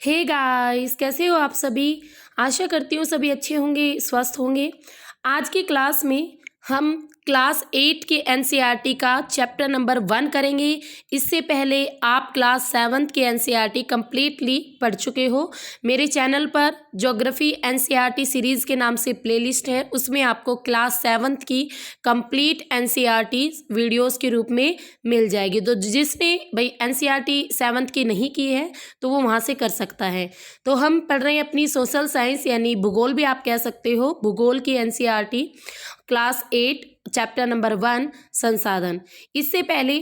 Hey guys, कैसे हो आप सभी। आशा करती हूँ सभी अच्छे होंगे, स्वस्थ होंगे। आज की क्लास में हम क्लास 8 के एनसीईआरटी का चैप्टर नंबर 1 करेंगे। इससे पहले आप क्लास 7 के एनसीईआरटी कंप्लीटली पढ़ चुके हो। मेरे चैनल पर ज्योग्राफी एनसीईआरटी सीरीज़ के नाम से प्लेलिस्ट है, उसमें आपको क्लास 7 की कंप्लीट एनसीईआरटी वीडियोस के रूप में मिल जाएगी। तो जिसने भाई एनसीईआरटी 7 की नहीं की है तो वो वहाँ से कर सकता है। तो हम पढ़ रहे हैं अपनी सोशल साइंस यानी भूगोल भी आप कह सकते हो, भूगोल की एनसीईआरटी क्लास 8 चैप्टर नंबर 1 संसाधन। इससे पहले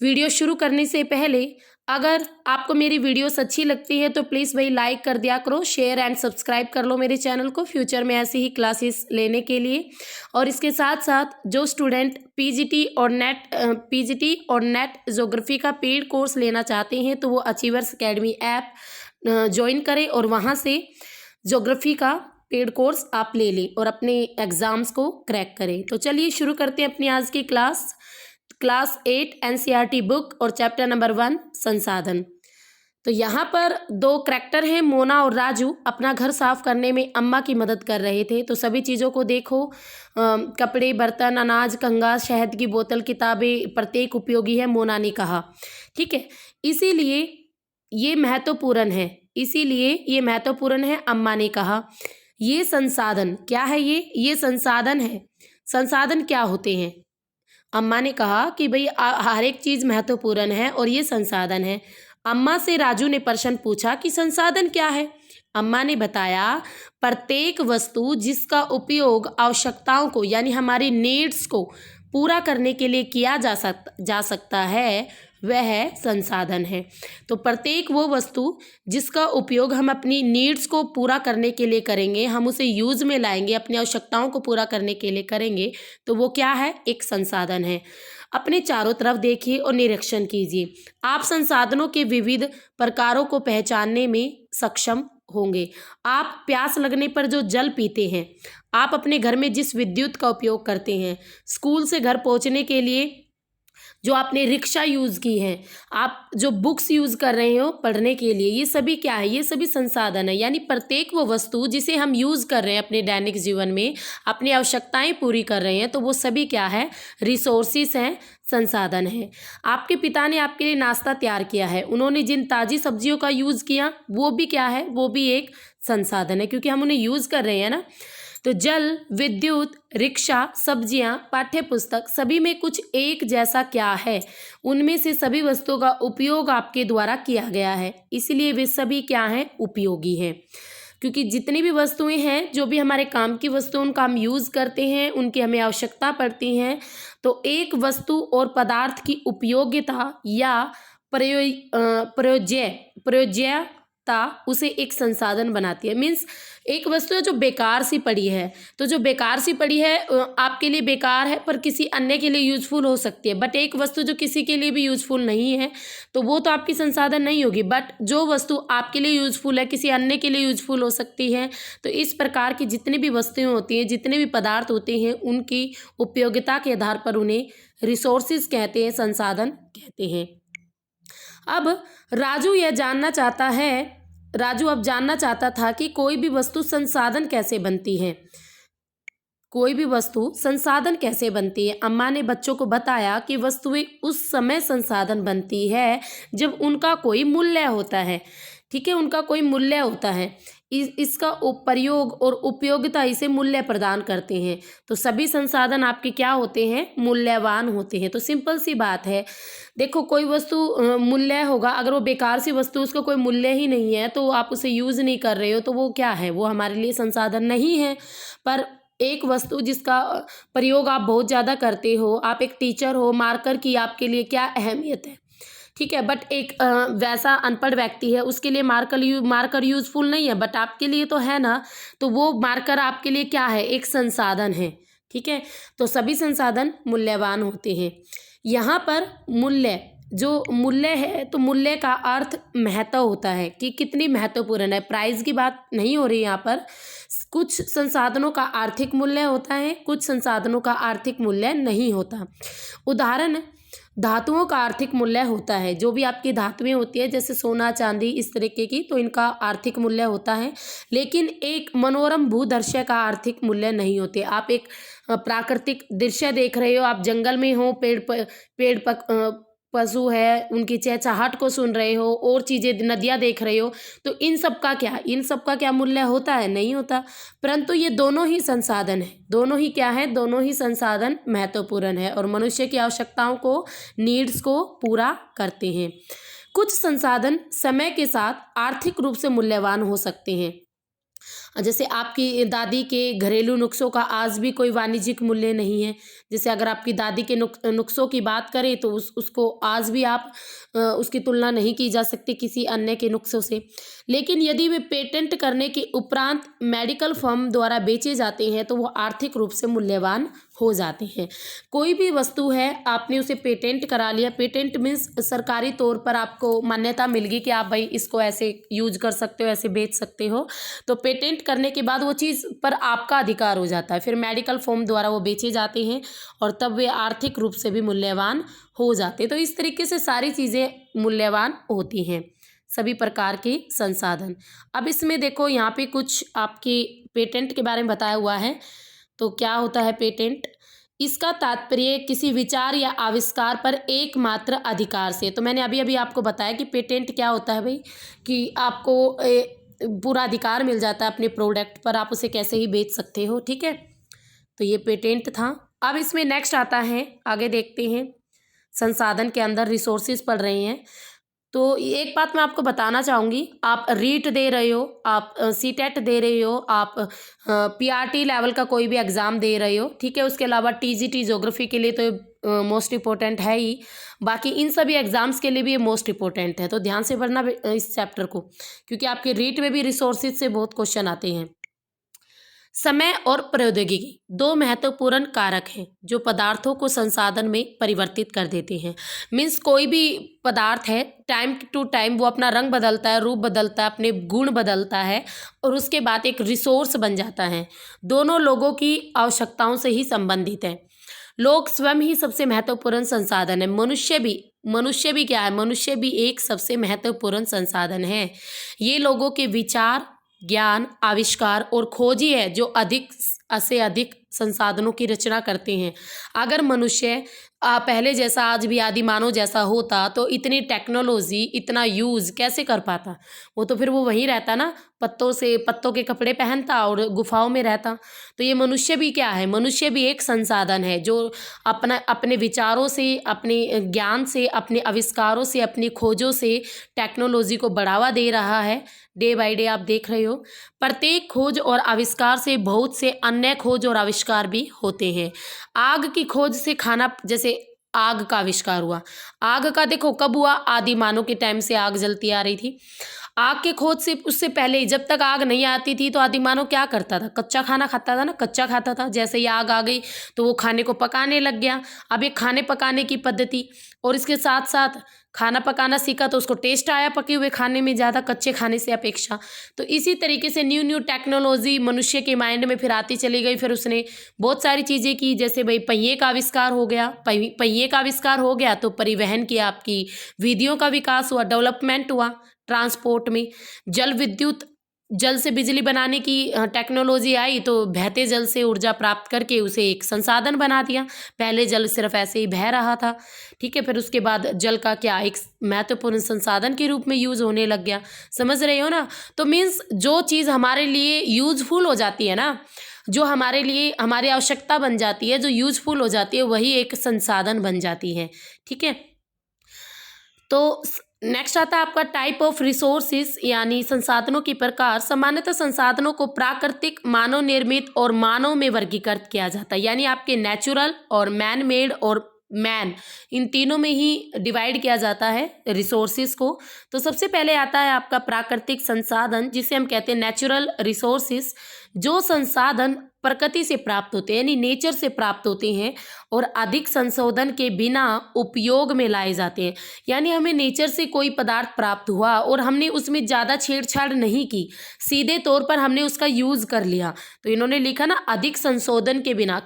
वीडियो शुरू करने से पहले अगर आपको मेरी वीडियोस अच्छी लगती है तो प्लीज़ भाई लाइक कर दिया करो, शेयर एंड सब्सक्राइब कर लो मेरे चैनल को फ्यूचर में ऐसी ही क्लासेस लेने के लिए। और इसके साथ साथ जो स्टूडेंट पीजीटी और नेट ज्योग्राफी का पेड कोर्स लेना चाहते हैं तो वो अचीवर्स एकेडमी ऐप ज्वाइन करें और वहाँ से ज्योग्राफी का पेड कोर्स आप ले लें और अपने एग्ज़ाम्स को क्रैक करें। तो चलिए शुरू करते हैं अपनी आज की क्लास 8 एनसीईआरटी बुक और चैप्टर नंबर 1 संसाधन। तो यहाँ पर दो करैक्टर हैं, मोना और राजू अपना घर साफ करने में अम्मा की मदद कर रहे थे। तो सभी चीज़ों को देखो, कपड़े, बर्तन, अनाज, कंघा, शहद की बोतल, किताबें, प्रत्येक उपयोगी है, मोना ने कहा। ठीक है, इसीलिए ये महत्वपूर्ण है, अम्मा ने कहा। ये संसाधन क्या है? ये संसाधन है। संसाधन क्या होते हैं? अम्मा ने कहा कि भाई हर एक चीज़ महत्वपूर्ण है और ये संसाधन है। अम्मा से राजू ने प्रश्न पूछा कि संसाधन क्या है? अम्मा ने बताया, प्रत्येक वस्तु जिसका उपयोग आवश्यकताओं को यानी हमारी नीड्स को पूरा करने के लिए किया जा सकता है वह संसाधन है। तो प्रत्येक वो वस्तु जिसका उपयोग हम अपनी नीड्स को पूरा करने के लिए करेंगे, हम उसे यूज़ में लाएंगे, अपनी आवश्यकताओं को पूरा करने के लिए करेंगे, तो वो क्या है? एक संसाधन है। अपने चारों तरफ देखिए और निरीक्षण कीजिए। आप संसाधनों के विविध प्रकारों को पहचानने में सक्षम होंगे। आप प्यास लगने पर जो जल पीते हैं, आप अपने घर में जिस विद्युत का उपयोग करते हैं, स्कूल से घर पहुंचने के लिए जो आपने रिक्शा यूज़ की है, आप जो बुक्स यूज़ कर रहे हो पढ़ने के लिए, ये सभी क्या है? ये सभी संसाधन है। यानी प्रत्येक वो वस्तु जिसे हम यूज़ कर रहे हैं अपने दैनिक जीवन में, अपनी आवश्यकताएं पूरी कर रहे हैं, तो वो सभी क्या है? रिसोर्सिस हैं, संसाधन है। आपके पिता ने आपके लिए नाश्ता तैयार किया है, उन्होंने जिन ताज़ी सब्जियों का यूज़ किया वो भी क्या है? वो भी एक संसाधन है, क्योंकि हम उन्हें यूज़ कर रहे हैं ना। तो जल, विद्युत, रिक्शा, सब्जियां, पाठ्य पुस्तक, सभी में कुछ एक जैसा क्या है? उनमें से सभी वस्तुओं का उपयोग आपके द्वारा किया गया है, इसलिए वे सभी क्या हैं? उपयोगी हैं। क्योंकि जितनी भी वस्तुएं हैं, जो भी हमारे काम की वस्तु, उनका हम यूज़ करते हैं, उनकी हमें आवश्यकता पड़ती है। तो एक वस्तु और पदार्थ की उपयोगिता या प्रयोज्यता उसे एक संसाधन बनाती है। मीन्स एक वस्तु है जो बेकार सी पड़ी है, तो जो बेकार सी पड़ी है आपके लिए बेकार है पर किसी अन्य के लिए यूजफुल हो सकती है। बट एक वस्तु जो किसी के लिए भी यूजफुल नहीं है तो वो तो आपकी संसाधन नहीं होगी। बट जो वस्तु आपके लिए यूजफुल है किसी अन्य के लिए यूजफुल हो सकती है। तो इस प्रकार की जितनी भी वस्तुएं होती हैं, जितने भी पदार्थ होते हैं, उनकी उपयोगिता के आधार पर उन्हें रिसोर्सेज कहते हैं, संसाधन कहते हैं। अब राजू अब जानना चाहता था कि कोई भी वस्तु संसाधन कैसे बनती है। अम्मा ने बच्चों को बताया कि वस्तुएं उस समय संसाधन बनती है जब उनका कोई मूल्य होता है। ठीक है, उनका कोई मूल्य होता है, इसका प्रयोग और उपयोगिता इसे मूल्य प्रदान करते हैं। तो सभी संसाधन आपके क्या होते हैं? मूल्यवान होते हैं। तो सिंपल सी बात है, देखो कोई वस्तु मूल्य होगा, अगर वो बेकार सी वस्तु, उसका कोई मूल्य ही नहीं है, तो आप उसे यूज़ नहीं कर रहे हो, तो वो क्या है? वो हमारे लिए संसाधन नहीं है। पर एक वस्तु जिसका प्रयोग आप बहुत ज़्यादा करते हो, आप एक टीचर हो, मार्कर की आपके लिए क्या अहमियत है? ठीक है, बट एक वैसा अनपढ़ व्यक्ति है, उसके लिए मार्कर यूजफुल नहीं है, बट आपके लिए तो है ना। तो वो मार्कर आपके लिए क्या है? एक संसाधन है। ठीक है, तो सभी संसाधन मूल्यवान होते हैं। यहाँ पर मूल्य है, तो मूल्य का अर्थ महत्व होता है कि कितनी महत्वपूर्ण है। प्राइस की बात नहीं हो रही यहाँ पर। कुछ संसाधनों का आर्थिक मूल्य होता है, कुछ संसाधनों का आर्थिक मूल्य नहीं होता। उदाहरण धातुओं का आर्थिक मूल्य होता है। जो भी आपकी धातुएं होती है जैसे सोना चांदी इस तरीके की, तो इनका आर्थिक मूल्य होता है। लेकिन एक मनोरम भूदृश्य का आर्थिक मूल्य नहीं होते। आप एक प्राकृतिक दृश्य देख रहे हो, आप जंगल में हो, पशु है उनकी चहचहाट को सुन रहे हो, और चीज़ें नदियाँ देख रहे हो, तो इन सब का क्या मूल्य होता है? नहीं होता। परंतु ये दोनों ही संसाधन है, दोनों ही क्या है? दोनों ही संसाधन महत्वपूर्ण है और मनुष्य की आवश्यकताओं को, नीड्स को पूरा करते हैं। कुछ संसाधन समय के साथ आर्थिक रूप से मूल्यवान हो सकते हैं। जैसे आपकी दादी के घरेलू नुस्खों का आज भी कोई वाणिज्यिक मूल्य नहीं है। जैसे अगर आपकी दादी के नुस्खों की बात करें तो उसको आज भी आप उसकी तुलना नहीं की जा सकती किसी अन्य के नुस्खों से। लेकिन यदि वे पेटेंट करने के उपरांत मेडिकल फर्म द्वारा बेचे जाते हैं तो वो आर्थिक रूप से मूल्यवान हो जाते हैं। कोई भी वस्तु है, आपने उसे पेटेंट करा लिया, पेटेंट मीन्स सरकारी तौर पर आपको मान्यता मिल गई कि आप भाई इसको ऐसे यूज कर सकते हो, ऐसे बेच सकते हो, तो पेटेंट करने के बाद वो चीज़ पर आपका अधिकार हो जाता है। फिर मेडिकल फर्म द्वारा वो बेचे जाते हैं और तब वे आर्थिक रूप से भी मूल्यवान हो जाते हैं। तो इस तरीके से सारी चीज़ें मूल्यवान होती हैं, सभी प्रकार के संसाधन। अब इसमें देखो यहाँ पे कुछ आपके पेटेंट के बारे में बताया हुआ है। तो क्या होता है पेटेंट? इसका तात्पर्य किसी विचार या आविष्कार पर एकमात्र अधिकार से। तो मैंने अभी अभी आपको बताया कि पेटेंट क्या होता है भाई, कि आपको पूरा अधिकार मिल जाता है अपने प्रोडक्ट पर, आप उसे कैसे ही बेच सकते हो। ठीक है, तो ये पेटेंट था। अब इसमें नेक्स्ट आता है, आगे देखते हैं। संसाधन के अंदर रिसोर्सेज पढ़ रहे हैं। तो एक बात मैं आपको बताना चाहूँगी, आप रीट दे रहे हो, आप सीटेट दे रहे हो, आप पीआरटी लेवल का कोई भी एग्ज़ाम दे रहे हो, ठीक है। उसके अलावा टीजीटी ज्योग्राफी के लिए तो मोस्ट इम्पोर्टेंट है ही, बाकी इन सभी एग्ज़ाम्स के लिए भी ये मोस्ट इम्पोर्टेंट है। तो ध्यान से पढ़ना इस चैप्टर को, क्योंकि आपके रीट में भी रिसोर्सेज से बहुत क्वेश्चन आते हैं। समय और प्रौद्योगिकी दो महत्वपूर्ण कारक हैं जो पदार्थों को संसाधन में परिवर्तित कर देते हैं। मीन्स कोई भी पदार्थ है, टाइम टू टाइम वो अपना रंग बदलता है, रूप बदलता है, अपने गुण बदलता है और उसके बाद एक रिसोर्स बन जाता है। दोनों लोगों की आवश्यकताओं से ही संबंधित है। लोग स्वयं ही सबसे महत्वपूर्ण संसाधन है। मनुष्य भी क्या है? मनुष्य भी एक सबसे महत्वपूर्ण संसाधन है। ये लोगों के विचार, ज्ञान, आविष्कार और खोजी है जो अधिक से अधिक संसाधनों की रचना करते हैं। अगर मनुष्य पहले जैसा आज भी आदि मानव जैसा होता तो इतनी टेक्नोलॉजी, इतना यूज़ कैसे कर पाता? वो तो फिर वो वहीं रहता ना, पत्तों के कपड़े पहनता और गुफाओं में रहता। तो ये मनुष्य भी क्या है? मनुष्य भी एक संसाधन है जो अपने विचारों से, अपने ज्ञान से, अपने आविष्कारों से, अपनी खोजों से टेक्नोलॉजी को बढ़ावा दे रहा है। डे बाय डे आप देख रहे हो। प्रत्येक खोज और आविष्कार से बहुत से अन्य खोज और आविष्कार भी होते हैं। आग की खोज से खाना, जैसे आग का आविष्कार हुआ। आग का देखो कब हुआ? आदि मानव के टाइम से आग जलती आ रही थी। आग के खोज से, उससे पहले जब तक आग नहीं आती थी तो आदि मानव क्या करता था? कच्चा खाना खाता था ना, कच्चा खाता था। जैसे ही आग आ गई तो वो खाने को पकाने लग गया। अब ये खाने पकाने की पद्धति और इसके साथ साथ खाना पकाना सीखा तो उसको टेस्ट आया पके हुए खाने में ज़्यादा कच्चे खाने से अपेक्षा। तो इसी तरीके से न्यू टेक्नोलॉजी मनुष्य के माइंड में फिर आती चली गई। फिर उसने बहुत सारी चीज़ें की, जैसे भाई पहिए का आविष्कार हो गया। पहिए का आविष्कार हो गया तो परिवहन की आपकी विधियों का विकास हुआ, डेवलपमेंट हुआ ट्रांसपोर्ट में। जल से बिजली बनाने की टेक्नोलॉजी आई तो बहते जल से ऊर्जा प्राप्त करके उसे एक संसाधन बना दिया। पहले जल सिर्फ ऐसे ही बह रहा था, ठीक है। फिर उसके बाद जल का क्या, एक महत्वपूर्ण संसाधन के रूप में यूज़ होने लग गया। समझ रहे हो ना? तो मीन्स जो चीज़ हमारे लिए यूजफुल हो जाती है ना, जो हमारे लिए हमारी आवश्यकता बन जाती है, जो यूजफुल हो जाती है, वही एक संसाधन बन जाती है, ठीक है। तो नेक्स्ट आता है आपका टाइप ऑफ रिसोर्सेज, यानी संसाधनों की प्रकार। सामान्यतः संसाधनों को प्राकृतिक, मानव निर्मित और मानव में वर्गीकृत किया जाता है। यानी आपके नेचुरल और मैन मेड और मैन, इन तीनों में ही डिवाइड किया जाता है रिसोर्सेज को। तो सबसे पहले आता है आपका प्राकृतिक संसाधन, जिसे हम कहते हैं नेचुरल रिसोर्सेज। जो संसाधन प्रकृति से प्राप्त होते हैं, यानी नेचर से प्राप्त होते हैं और अधिक संशोधन के बिना उपयोग में लाए जाते हैं। यानी हमें नेचर से कोई पदार्थ प्राप्त हुआ और हमने उसमें ज़्यादा छेड़छाड़ नहीं की, सीधे तौर पर हमने उसका यूज़ कर लिया। तो इन्होंने लिखा ना अधिक संशोधन के बिना,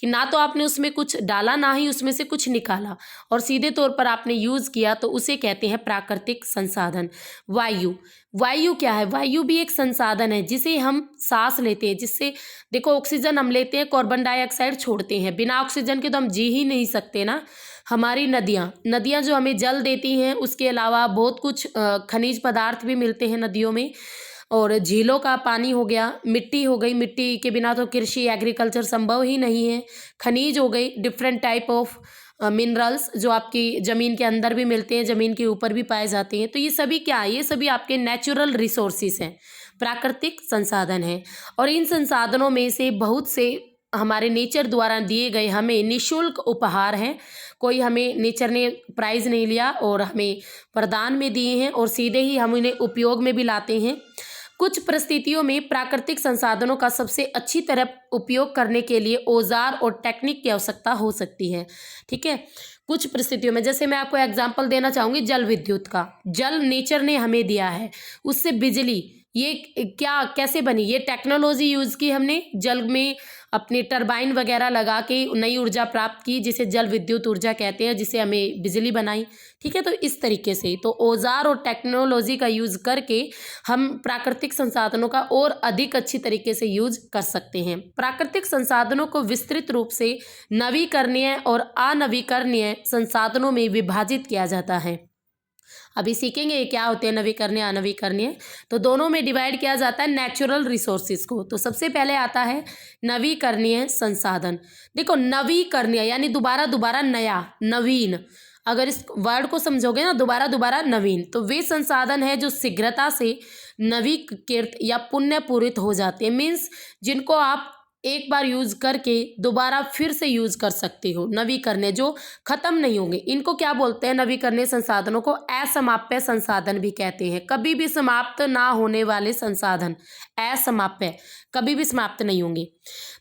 कि ना तो आपने उसमें कुछ डाला ना ही उसमें से कुछ निकाला और सीधे तौर पर आपने यूज़ किया, तो उसे कहते हैं प्राकृतिक संसाधन। वायु, वायु क्या है? वायु भी एक संसाधन है जिसे हम सांस लेते हैं, जिससे देखो ऑक्सीजन हम लेते हैं, कार्बन डाइऑक्साइड छोड़ते हैं। बिना ऑक्सीजन के तो हम जी ही नहीं सकते ना। हमारी नदियाँ जो हमें जल देती हैं, उसके अलावा बहुत कुछ खनिज पदार्थ भी मिलते हैं नदियों में। और झीलों का पानी हो गया, मिट्टी हो गई, मिट्टी के बिना तो कृषि एग्रीकल्चर संभव ही नहीं है। खनिज हो गई, डिफरेंट टाइप ऑफ मिनरल्स जो आपकी ज़मीन के अंदर भी मिलते हैं, ज़मीन के ऊपर भी पाए जाते हैं। तो ये सभी क्या है? ये सभी आपके नेचुरल रिसोर्सेज हैं, प्राकृतिक संसाधन हैं। और इन संसाधनों में से बहुत से हमारे नेचर द्वारा दिए गए हमें निःशुल्क उपहार हैं। कोई हमें नेचर ने प्राइज़ नहीं लिया और हमें वरदान में दिए हैं और सीधे ही हम इन्हें उपयोग में भी लाते हैं। कुछ परिस्थितियों में प्राकृतिक संसाधनों का सबसे अच्छी तरह उपयोग करने के लिए औजार और टेक्निक की आवश्यकता हो सकती है। ठीक है, कुछ परिस्थितियों में, जैसे मैं आपको एग्जांपल देना चाहूँगी जल विद्युत का। जल नेचर ने हमें दिया है, उससे बिजली ये क्या कैसे बनी? ये टेक्नोलॉजी यूज़ की हमने, जल में अपने टरबाइन वगैरह लगा के नई ऊर्जा प्राप्त की, जिसे जल विद्युत ऊर्जा कहते हैं, जिसे हमें बिजली बनाई। ठीक है, तो इस तरीके से तो औजार और टेक्नोलॉजी का यूज़ करके हम प्राकृतिक संसाधनों का और अधिक अच्छी तरीके से यूज कर सकते हैं। प्राकृतिक संसाधनों को विस्तृत रूप से नवीकरणीय और अनवीकरणीय संसाधनों में विभाजित किया जाता है। अभी सीखेंगे ये क्या होते हैं नवीकरणीय अनवीकरणीय। तो दोनों में डिवाइड किया जाता है नेचुरल रिसोर्सेज को। तो सबसे पहले आता है नवीकरणीय संसाधन। देखो नवीकरणीय यानी दोबारा दोबारा नया, नवीन। अगर इस वर्ड को समझोगे ना, दोबारा दोबारा नवीन, तो वे संसाधन है जो शीघ्रता से नवीकृत या पुनःपूरित हो जाते हैं। मीन्स जिनको आप एक बार यूज करके दोबारा फिर से यूज कर सकते हो। नवीकरणीय जो खत्म नहीं होंगे, इनको क्या बोलते हैं? नवीकरणीय संसाधनों को असमाप्य संसाधन भी कहते हैं। कभी भी समाप्त ना होने वाले संसाधन, असमाप्य, कभी भी समाप्त नहीं होंगे।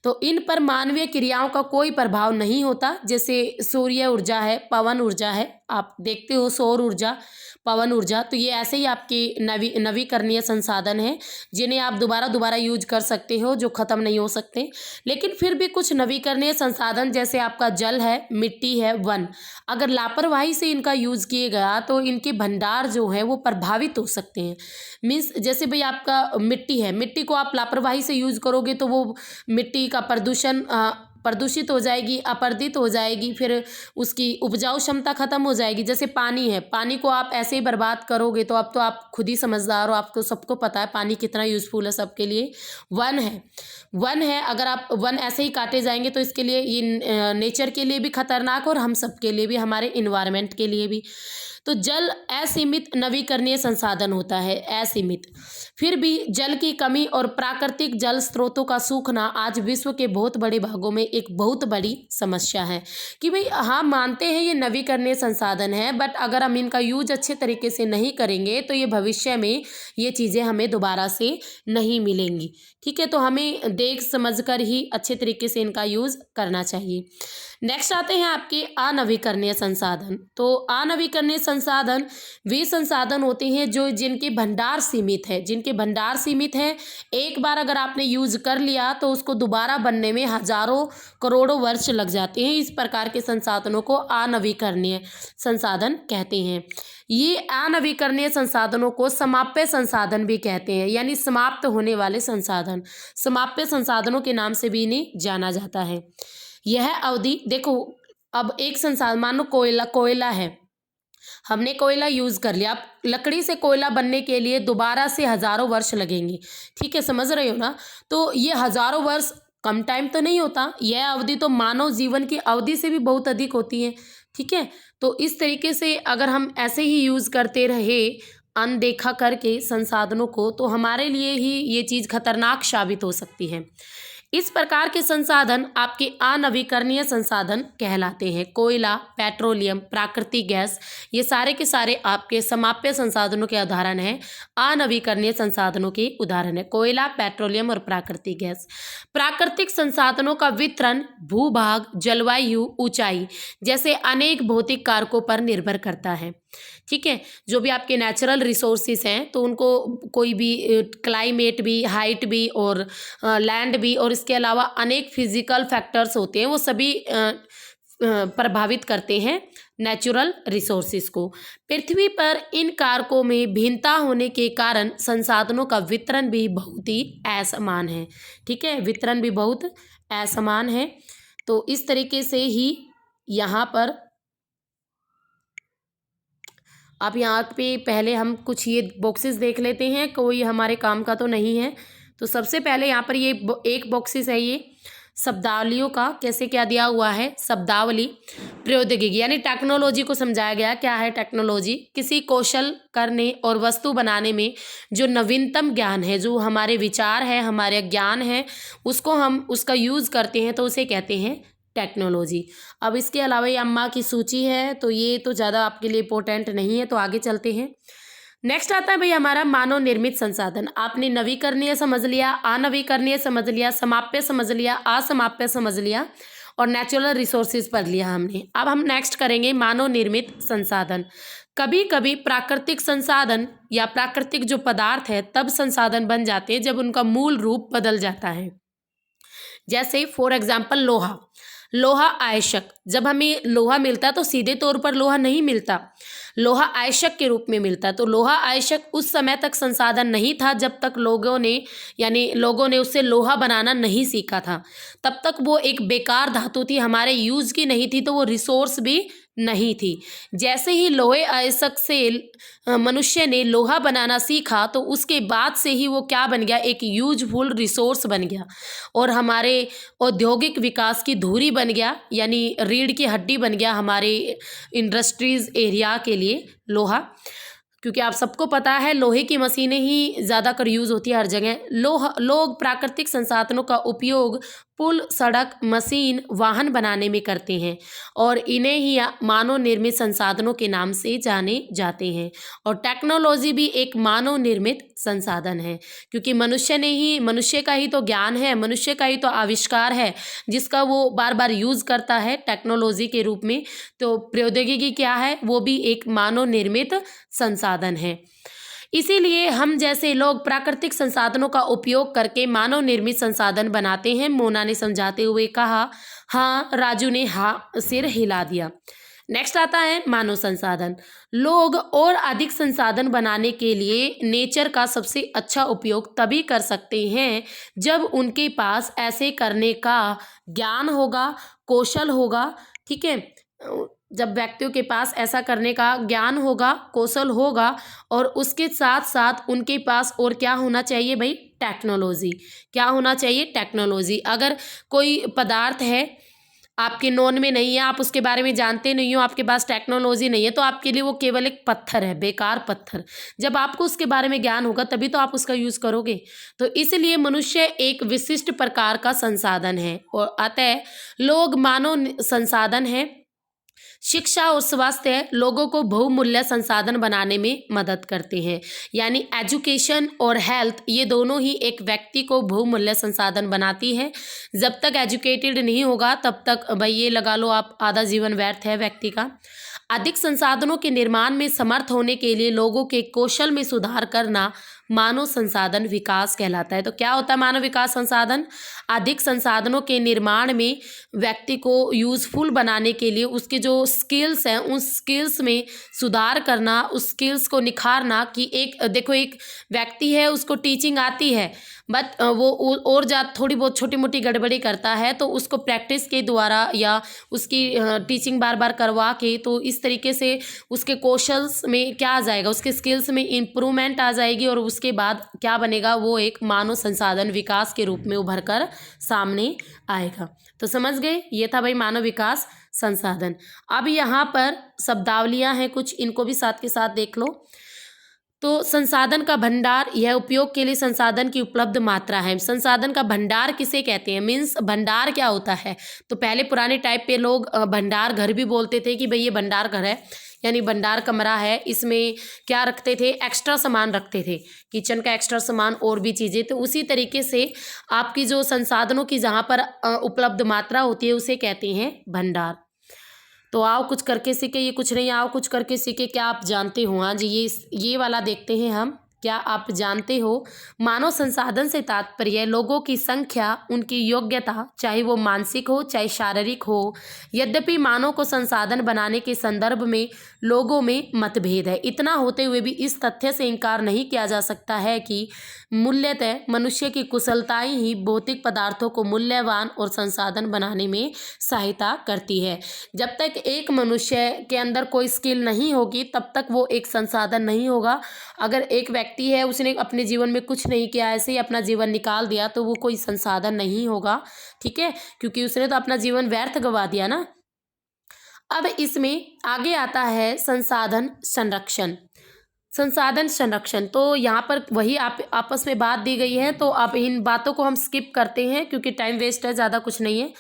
तो इन पर मानवीय क्रियाओं का कोई प्रभाव नहीं होता। जैसे सूर्य ऊर्जा है, पवन ऊर्जा है, आप देखते हो सौर ऊर्जा, पवन ऊर्जा, तो ये ऐसे ही आपके नवीकरणीय संसाधन हैं जिन्हें आप दोबारा दोबारा यूज कर सकते हो, जो ख़त्म नहीं हो सकते। लेकिन फिर भी कुछ नवीकरणीय संसाधन जैसे आपका जल है, मिट्टी है, वन, अगर लापरवाही से इनका यूज़ किए गया तो इनके भंडार जो है वो प्रभावित हो सकते हैं। मीन्स जैसे भाई आपका मिट्टी है, मिट्टी को आप लापरवाही से यूज़ करोगे तो वो मिट्टी का प्रदूषित हो जाएगी, अपरदित हो जाएगी, फिर उसकी उपजाऊ क्षमता खत्म हो जाएगी। जैसे पानी है, पानी को आप ऐसे ही बर्बाद करोगे तो अब तो आप खुद ही समझदार हो, आपको सबको पता है पानी कितना यूज़फुल है सबके लिए। वन है, अगर आप वन ऐसे ही काटे जाएंगे तो इसके लिए ये नेचर के लिए भी खतरनाक और हम सब के लिए भी, हमारे इन्वायरमेंट के लिए भी। तो जल असीमित नवीकरणीय संसाधन होता है, असीमित। फिर भी जल की कमी और प्राकृतिक जल स्रोतों का सूखना आज विश्व के बहुत बड़े भागों में एक बहुत बड़ी समस्या है। कि भाई हाँ, मानते हैं ये नवीकरणीय संसाधन है, बट अगर हम इनका यूज अच्छे तरीके से नहीं करेंगे तो ये भविष्य में ये चीज़ें हमें दोबारा से नहीं मिलेंगी। ठीक है, तो हमें देख समझ कर ही अच्छे तरीके से इनका यूज़ करना चाहिए। नेक्स्ट आते हैं आपके अनवीकरणीय संसाधन। तो अनवीकरणीय संसाधन वे संसाधन होते हैं जो जिनके भंडार सीमित है, एक बार अगर आपने यूज कर लिया तो उसको दोबारा बनने में हजारों करोड़ों वर्ष लग जाते हैं। इस प्रकार के संसाधनों को अनवीकरणीय संसाधन कहते हैं। ये अनवीकरणीय संसाधनों को समाप्य संसाधन भी कहते हैं, यानी समाप्त होने वाले संसाधन, समाप्य संसाधनों के नाम से भी इन्हें जाना जाता है। यह अवधि देखो, अब एक संसाधन मान लो कोयला है, हमने कोयला यूज कर लिया, अब लकड़ी से कोयला बनने के लिए दोबारा से हजारों वर्ष लगेंगे। ठीक है, समझ रहे हो ना? तो ये हजारों वर्ष कम टाइम तो नहीं होता, यह अवधि तो मानव जीवन की अवधि से भी बहुत अधिक होती है। ठीक है, तो इस तरीके से अगर हम ऐसे ही यूज करते रहे अनदेखा करके संसाधनों को, तो हमारे लिए ही ये चीज़ खतरनाक साबित हो सकती है। इस प्रकार के संसाधन आपके अनवीकरणीय संसाधन कहलाते हैं। कोयला, पेट्रोलियम, प्राकृतिक गैस, ये सारे के सारे आपके समाप्य संसाधनों के उदाहरण हैं, अनवीकरणीय संसाधनों के उदाहरण है। कोयला, पेट्रोलियम और प्राकृतिक गैस। प्राकृतिक संसाधनों का वितरण भूभाग, जलवायु, ऊंचाई जैसे अनेक भौतिक कारकों पर निर्भर करता है। ठीक है, जो भी आपके नेचुरल रिसोर्सेज हैं तो उनको कोई भी क्लाइमेट भी, हाइट भी और लैंड भी और इसके अलावा अनेक फिजिकल फैक्टर्स होते हैं, वो सभी प्रभावित करते हैं नेचुरल रिसोर्सेज को। पृथ्वी पर इन कारकों में भिन्नता होने के कारण संसाधनों का वितरण भी बहुत ही असमान है। ठीक है, वितरण भी बहुत असमान है। तो इस तरीके से ही यहाँ पर अब यहाँ पे पहले हम कुछ ये बॉक्सेस देख लेते हैं, कोई हमारे काम का तो नहीं है। तो सबसे पहले यहाँ पर ये एक बॉक्सेस है, ये शब्दावलियों का कैसे क्या दिया हुआ है। शब्दावली प्रौद्योगिकी यानी टेक्नोलॉजी को समझाया गया। क्या है टेक्नोलॉजी? किसी कौशल करने और वस्तु बनाने में जो नवीनतम ज्ञान है, जो हमारे विचार है, हमारे ज्ञान है, उसको हम उसका यूज़ करते हैं तो उसे कहते हैं टेक्नोलॉजी। अब इसके अलावा ये अम्मा की सूची है, तो ये तो ज़्यादा आपके लिए इम्पोर्टेंट नहीं है, तो आगे चलते हैं। नेक्स्ट आता है भाई हमारा मानव निर्मित संसाधन। आपने नवीकरणीय समझ लिया, अनवीकरणीय समझ लिया, समाप्य समझ लिया, असमाप्य समझ लिया और नेचुरल रिसोर्सेज पढ़ लिया हमने। अब हम नेक्स्ट करेंगे मानव निर्मित संसाधन। कभी कभी प्राकृतिक संसाधन या प्राकृतिक जो पदार्थ है तब संसाधन बन जाते हैं जब उनका मूल रूप बदल जाता है। जैसे फॉर एग्जाम्पल लोहा। लोहा आयशक, जब हमें लोहा मिलता है तो सीधे तौर पर लोहा नहीं मिलता, लोहा आयशक के रूप में मिलता है। तो लोहा आयशक उस समय तक संसाधन नहीं था जब तक लोगों ने उससे लोहा बनाना नहीं सीखा था। तब तक वो एक बेकार धातु थी, हमारे यूज की नहीं थी, तो वो रिसोर्स भी नहीं थी। जैसे ही लोहे आयशक से मनुष्य ने लोहा बनाना सीखा तो उसके बाद से ही वो क्या बन गया, एक यूजफुल रिसोर्स बन गया और हमारे औद्योगिक विकास की धुरी बन गया, यानी रीढ़ की हड्डी बन गया हमारे इंडस्ट्रीज एरिया के लिए लोहा। क्योंकि आप सबको पता है लोहे की मशीनें ही ज़्यादातर यूज़ होती है हर जगह। लोग प्राकृतिक संसाधनों का उपयोग पुल, सड़क, मशीन, वाहन बनाने में करते हैं और इन्हें ही मानव निर्मित संसाधनों के नाम से जाने जाते हैं। और टेक्नोलॉजी भी एक मानव निर्मित संसाधन है, क्योंकि मनुष्य का ही तो ज्ञान है, मनुष्य का ही तो आविष्कार है जिसका वो बार बार यूज़ करता है टेक्नोलॉजी के रूप में। तो प्रौद्योगिकी क्या है, वो भी एक मानव निर्मित संसाधन है। इसीलिए हम जैसे लोग प्राकृतिक संसाधनों का उपयोग करके मानव निर्मित संसाधन बनाते हैं। मोना ने समझाते हुए कहा। हाँ, राजू ने हाँ सिर हिला दिया। नेक्स्ट आता है मानव संसाधन। लोग और अधिक संसाधन बनाने के लिए नेचर का सबसे अच्छा उपयोग तभी कर सकते हैं जब उनके पास ऐसे करने का ज्ञान होगा, कौशल होगा। ठीक है, जब व्यक्तियों के पास ऐसा करने का ज्ञान होगा, कौशल होगा और उसके साथ साथ उनके पास और क्या होना चाहिए भाई, टेक्नोलॉजी। क्या होना चाहिए, टेक्नोलॉजी। अगर कोई पदार्थ है आपके नॉन में नहीं है, आप उसके बारे में जानते नहीं हो, आपके पास टेक्नोलॉजी नहीं है, तो आपके लिए वो केवल एक पत्थर है, बेकार पत्थर। जब आपको उसके बारे में ज्ञान होगा तभी तो आप उसका यूज़ करोगे। तो इसलिए मनुष्य एक विशिष्ट प्रकार का संसाधन है और अतः लोग मानव संसाधन है। शिक्षा और स्वास्थ्य लोगों को बहुमूल्य संसाधन बनाने में मदद करते हैं, यानी एजुकेशन और हेल्थ ये दोनों ही एक व्यक्ति को बहुमूल्य संसाधन बनाती है। जब तक एजुकेटेड नहीं होगा तब तक भाई ये लगा लो आप आधा जीवन व्यर्थ है व्यक्ति का। अधिक संसाधनों के निर्माण में समर्थ होने के लिए लोगों के कौशल में सुधार करना मानव संसाधन विकास कहलाता है। तो क्या होता है मानव विकास संसाधन? अधिक संसाधनों के निर्माण में व्यक्ति को यूज़फुल बनाने के लिए उसके जो स्किल्स हैं उस स्किल्स में सुधार करना, उस स्किल्स को निखारना। कि एक देखो, एक व्यक्ति है उसको टीचिंग आती है बट वो और थोड़ी बहुत छोटी मोटी गड़बड़ी करता है, तो उसको प्रैक्टिस के द्वारा या उसकी टीचिंग बार बार करवा के, तो इस तरीके से उसके कौशल्स में क्या आ जाएगा, उसके स्किल्स में इम्प्रूवमेंट आ जाएगी और उसके बाद क्या बनेगा, वो एक मानव संसाधन विकास के रूप में उभर कर सामने आएगा। तो समझ गए, ये था भाई मानव विकास संसाधन। अब यहाँ पर शब्दावलियाँ हैं कुछ, इनको भी साथ के साथ देख लो। तो संसाधन का भंडार यह उपयोग के लिए संसाधन की उपलब्ध मात्रा है। संसाधन का भंडार किसे कहते हैं, मीन्स भंडार क्या होता है। तो पहले पुराने टाइप पे लोग भंडार घर भी बोलते थे कि भाई ये भंडार घर है, यानी भंडार कमरा है। इसमें क्या रखते थे, एक्स्ट्रा सामान रखते थे, किचन का एक्स्ट्रा सामान और भी चीज़ें। तो उसी तरीके से आपकी जो संसाधनों की जहाँ पर उपलब्ध मात्रा होती है उसे कहते हैं भंडार। तो आओ कुछ करके सीखे, ये कुछ नहीं, आओ कुछ करके सीखे। क्या आप जानते हो, हाँ जी, ये वाला देखते हैं हम। क्या आप जानते हो, मानव संसाधन से तात्पर्य लोगों की संख्या, उनकी योग्यता, चाहे वो मानसिक हो चाहे शारीरिक हो। यद्यपि मानव को संसाधन बनाने के संदर्भ में लोगों में मतभेद है, इतना होते हुए भी इस तथ्य से इनकार नहीं किया जा सकता है कि मूल्यतः मनुष्य की कुशलताएं ही भौतिक पदार्थों को मूल्यवान और संसाधन बनाने में सहायता करती है। जब तक एक मनुष्य के अंदर कोई स्किल नहीं होगी तब तक वो एक संसाधन नहीं होगा। अगर एक व्यक्ति है, उसने अपने जीवन में कुछ नहीं किया, ऐसे ही अपना जीवन निकाल दिया, तो वो कोई संसाधन नहीं होगा, ठीक है, क्योंकि उसने तो अपना जीवन व्यर्थ गवा दिया ना। अब इसमें आगे आता है संसाधन संरक्षण। संसाधन संरक्षण, तो यहाँ पर वही आप आपस में बात दी गई है, तो अब इन बातों को हम स्किप करते हैं क्योंकि टाइम वेस्ट है, ज़्यादा कुछ नहीं है।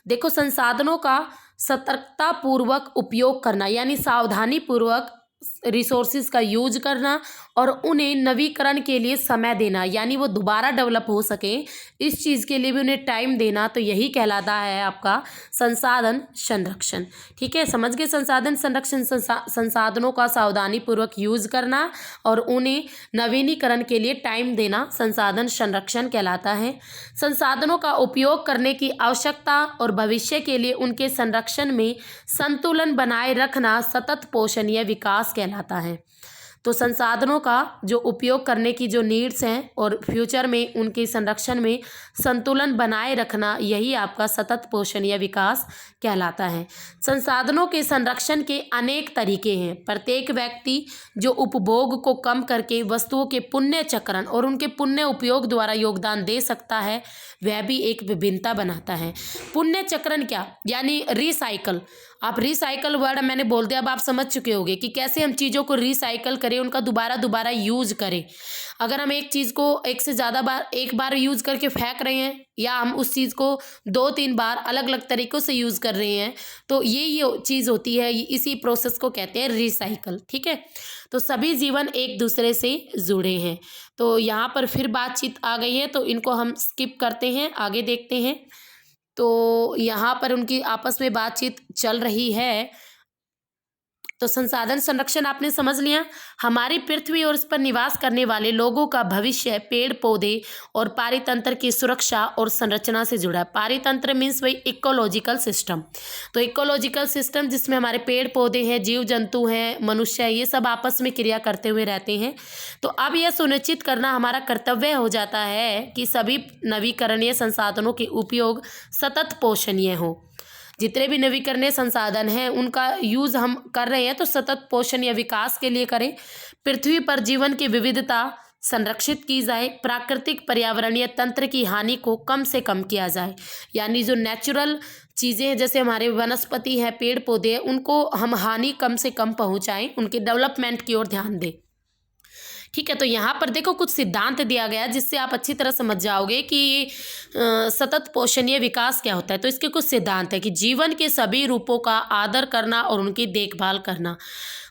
देखो, संसाधनों का सतर्कता पूर्वक उपयोग करना, यानी सावधानी पूर्वक रिसोर्सेज का यूज करना और उन्हें नवीकरण के लिए समय देना, यानी वो दोबारा डेवलप हो सके, इस चीज़ के लिए भी उन्हें टाइम देना, तो यही कहलाता है आपका संसाधन संरक्षण। ठीक है, समझ गए। संसाधन संरक्षण संसाधनों का सावधानी पूर्वक यूज करना और उन्हें नवीनीकरण के लिए टाइम देना संसाधन संरक्षण कहलाता है। संसाधनों का उपयोग करने की आवश्यकता और भविष्य के लिए उनके संरक्षण में संतुलन बनाए रखना सतत पोषणीय विकास कहलाता है। तो संसाधनों का जो उपयोग करने की जो नीड्स हैं और फ्यूचर में उनके संरक्षण में संतुलन बनाए रखना, यही आपका सतत पोषणीय विकास कहलाता है। संसाधनों के संरक्षण के अनेक तरीके हैं। प्रत्येक व्यक्ति जो उपभोग को कम करके वस्तुओं के पुण्य चक्रण और उनके पुण्य उपयोग द्वारा योगदान दे सकता है, वह भी एक विभिन्नता बनाता है। पुण्य चक्रण क्या, यानी रिसाइकल। आप रिसाइकल वर्ड मैंने बोल दिया, अब आप समझ चुके होंगे कि कैसे हम चीज़ों को रिसाइकल करें, उनका दोबारा यूज करें। अगर हम एक चीज़ को एक से ज़्यादा बार एक बार यूज़ करके फेंक रहे हैं, या हम उस चीज़ को 2-3 बार अलग अलग तरीक़ों से यूज़ कर रहे हैं, तो ये चीज़ होती है, इसी प्रोसेस को कहते हैं रिसाइकल। ठीक है, तो सभी जीवन एक दूसरे से जुड़े हैं। तो यहाँ पर फिर बातचीत आ गई है, तो इनको हम स्किप करते हैं, आगे देखते हैं। तो यहाँ पर उनकी आपस में बातचीत चल रही है। तो संसाधन संरक्षण आपने समझ लिया। हमारी पृथ्वी और इस पर निवास करने वाले लोगों का भविष्य पेड़ पौधे और पारितंत्र की सुरक्षा और संरचना से जुड़ा है। पारितंत्र मीन्स वही इकोलॉजिकल सिस्टम। तो इकोलॉजिकल सिस्टम जिसमें हमारे पेड़ पौधे हैं, जीव जंतु हैं, मनुष्य है, ये सब आपस में क्रिया करते हुए रहते हैं। तो अब यह सुनिश्चित करना हमारा कर्तव्य हो जाता है कि सभी नवीकरणीय संसाधनों के उपयोग सतत पोषणीय हो। जितने भी नवीकरणीय संसाधन हैं उनका यूज़ हम कर रहे हैं तो सतत पोषण या विकास के लिए करें। पृथ्वी पर जीवन की विविधता संरक्षित की जाए, प्राकृतिक पर्यावरणीय तंत्र की हानि को कम से कम किया जाए, यानी जो नेचुरल चीज़ें हैं जैसे हमारे वनस्पति है, पेड़ पौधे हैं, उनको हम हानि कम से कम पहुँचाएँ, उनके डेवलपमेंट की ओर ध्यान दें। ठीक है, तो यहाँ पर देखो कुछ सिद्धांत दिया गया जिससे आप अच्छी तरह समझ जाओगे कि सतत पोषणीय विकास क्या होता है। तो इसके कुछ सिद्धांत है कि जीवन के सभी रूपों का आदर करना और उनकी देखभाल करना,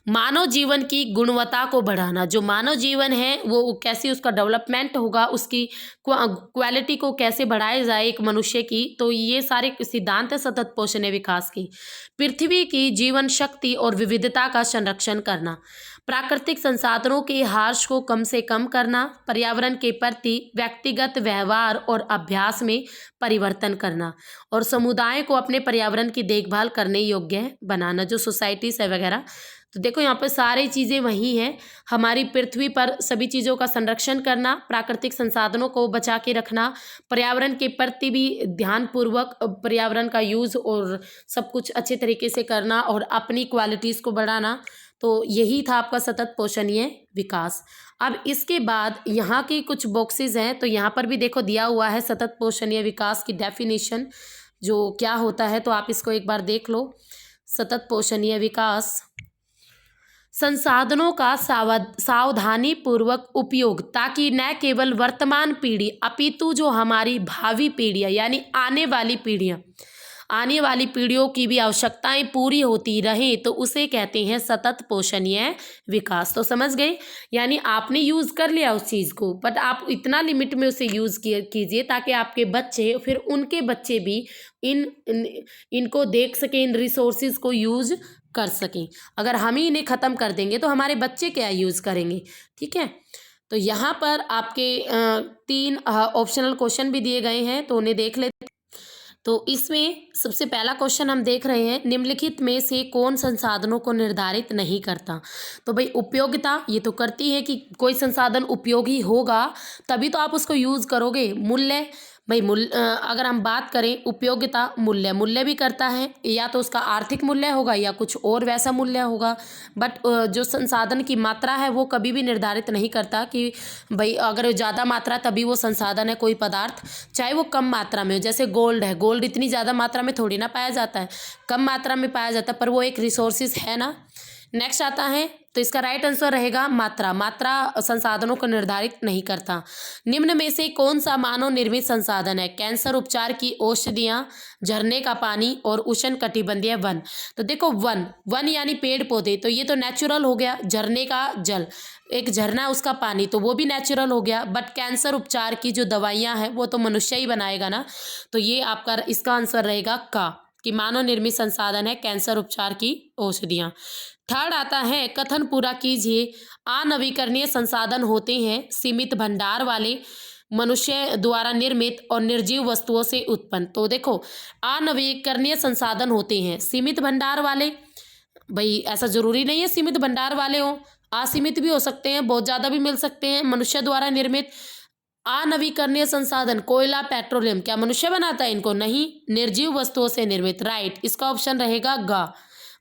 मानव जीवन की गुणवत्ता को बढ़ाना, जो मानव जीवन है वो कैसे उसका डेवलपमेंट होगा, उसकी क्वालिटी को कैसे बढ़ाया जाए एक मनुष्य की, तो ये सारे सिद्धांत है सतत पोषणीय विकास की। पृथ्वी की जीवन शक्ति और विविधता का संरक्षण करना, प्राकृतिक संसाधनों के ह्रास को कम से कम करना, पर्यावरण के प्रति व्यक्तिगत व्यवहार और अभ्यास में परिवर्तन करना और समुदाय को अपने पर्यावरण की देखभाल करने योग्य बनाना, जो सोसाइटीज़ है वगैरह। तो देखो यहाँ पर सारी चीज़ें वही हैं। हमारी पृथ्वी पर सभी चीज़ों का संरक्षण करना, प्राकृतिक संसाधनों को बचा के रखना, पर्यावरण के प्रति भी ध्यानपूर्वक पर्यावरण का यूज़ और सब कुछ अच्छे तरीके से करना और अपनी क्वालिटीज़ को बढ़ाना। तो यही था आपका सतत पोषणीय विकास। अब इसके बाद यहाँ की कुछ बॉक्सेस हैं, तो यहाँ पर भी देखो दिया हुआ है सतत पोषणीय विकास की डेफिनेशन जो क्या होता है, तो आप इसको एक बार देख लो। सतत पोषणीय विकास, संसाधनों का सावधानी पूर्वक उपयोग, ताकि न केवल वर्तमान पीढ़ी अपितु जो हमारी भावी पीढ़ियाँ यानी आने वाली पीढ़ियों की भी आवश्यकताएं पूरी होती रहें, तो उसे कहते हैं सतत पोषणीय विकास। तो समझ गए, यानी आपने यूज़ कर लिया उस चीज़ को, बट आप इतना लिमिट में उसे यूज़ कीजिए ताकि आपके बच्चे फिर उनके बच्चे भी इनको देख सकें, इन रिसोर्सेज को यूज़ कर सकें। अगर हम ही इन्हें ख़त्म कर देंगे तो हमारे बच्चे क्या यूज़ करेंगे। ठीक है, तो यहाँ पर आपके 3 ऑप्शनल क्वेश्चन भी दिए गए हैं, तो उन्हें देख लेते। तो इसमें सबसे पहला क्वेश्चन हम देख रहे हैं, निम्नलिखित में से कौन संसाधनों को निर्धारित नहीं करता। तो भाई उपयोगिता ये तो करती है कि कोई संसाधन उपयोगी होगा तभी तो आप उसको यूज़ करोगे। मूल्य, भाई अगर हम बात करें उपयोगिता, मूल्य भी करता है, या तो उसका आर्थिक मूल्य होगा या कुछ और वैसा मूल्य होगा। बट जो संसाधन की मात्रा है वो कभी भी निर्धारित नहीं करता कि भाई अगर ज़्यादा मात्रा तभी वो संसाधन है कोई पदार्थ, चाहे वो कम मात्रा में हो। जैसे गोल्ड है, गोल्ड इतनी ज़्यादा मात्रा में थोड़ी ना पाया जाता है, कम मात्रा में पाया जाता है, पर वो एक रिसोर्सिस है ना। नेक्स्ट आता है, तो इसका राइट आंसर रहेगा मात्रा संसाधनों को निर्धारित नहीं करता। निम्न में से कौन सा मानव निर्मित संसाधन है। कैंसर उपचार की औषधियाँ, झरने का पानी और उष्ण कटिबंधीय वन। तो देखो वन यानी पेड़ पौधे, तो ये तो नेचुरल हो गया। झरने का जल, एक झरना उसका पानी, तो वो भी नेचुरल हो गया। बट कैंसर उपचार की जो दवाइयाँ हैं वो तो मनुष्य ही बनाएगा ना, तो ये आपका इसका आंसर रहेगा कि मानव निर्मित संसाधन है कैंसर उपचार की औषधियाँ। थर्ड आता है, कथन पूरा कीजिए। अनवीकरणीय संसाधन होते हैं सीमित भंडार वाले, मनुष्य द्वारा निर्मित और निर्जीव वस्तुओं से उत्पन्न। तो देखो, अनवीकरणीय संसाधन होते हैं सीमित भंडार वाले, भाई ऐसा जरूरी नहीं है सीमित भंडार वाले हो, असीमित भी हो सकते हैं, बहुत ज़्यादा भी मिल सकते हैं। मनुष्य द्वारा निर्मित अनवीकरणीय संसाधन, कोयला, पेट्रोलियम, क्या मनुष्य बनाता है इनको? नहीं, निर्जीव वस्तुओं से निर्मित। राइट, इसका ऑप्शन रहेगा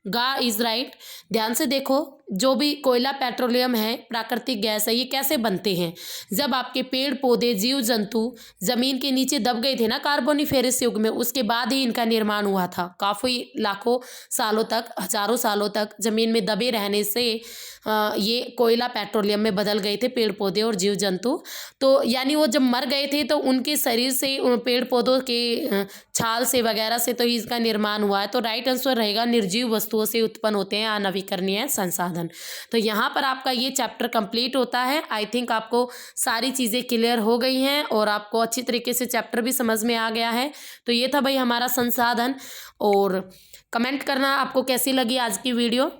गा इज राइट। ध्यान से देखो, जो भी कोयला, पेट्रोलियम है, प्राकृतिक गैस है, ये कैसे बनते हैं? जब आपके पेड़ पौधे, जीव जंतु जमीन के नीचे दब गए थे ना कार्बोनिफेरस युग में, उसके बाद ही इनका निर्माण हुआ था। काफ़ी लाखों सालों तक, हजारों सालों तक जमीन में दबे रहने से ये कोयला पेट्रोलियम में बदल गए थे पेड़ पौधे और जीव जंतु। तो यानी वो जब मर गए थे तो उनके शरीर से, पेड़ पौधों के छाल से वगैरह से तो इसका निर्माण हुआ है। तो राइट आंसर रहेगा निर्जीव वस्तुओं से उत्पन्न होते हैं अनवीकरणीय संसाधन। तो यहाँ पर आपका ये चैप्टर कंप्लीट होता है। आई थिंक आपको सारी चीज़ें क्लियर हो गई हैं और आपको अच्छी तरीके से चैप्टर भी समझ में आ गया है। तो ये था भाई हमारा संसाधन, और कमेंट करना आपको कैसी लगी आज की वीडियो,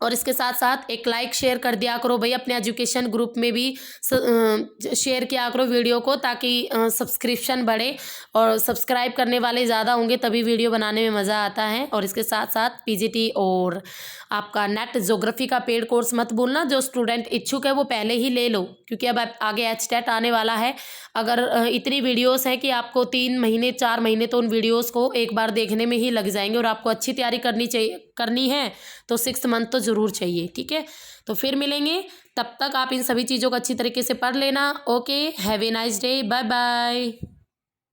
और इसके साथ साथ एक लाइक शेयर कर दिया करो भाई, अपने एजुकेशन ग्रुप में भी शेयर किया करो वीडियो को, ताकि सब्सक्रिप्शन बढ़े, और सब्सक्राइब करने वाले ज़्यादा होंगे तभी वीडियो बनाने में मज़ा आता है। और इसके साथ साथ पीजीटी और आपका नेट ज्योग्राफी का पेड कोर्स मत भूलना। जो स्टूडेंट इच्छुक है वो पहले ही ले लो, क्योंकि अब आगे HTET आने वाला है। अगर इतनी वीडियोस हैं कि आपको 3 महीने 4 महीने तो उन वीडियोस को एक बार देखने में ही लग जाएंगे, और आपको अच्छी तैयारी करनी है तो 6 मंथ तो ज़रूर चाहिए। ठीक है, तो फिर मिलेंगे, तब तक आप इन सभी चीज़ों को अच्छी तरीके से पढ़ लेना। Okay, have a nice day, bye bye.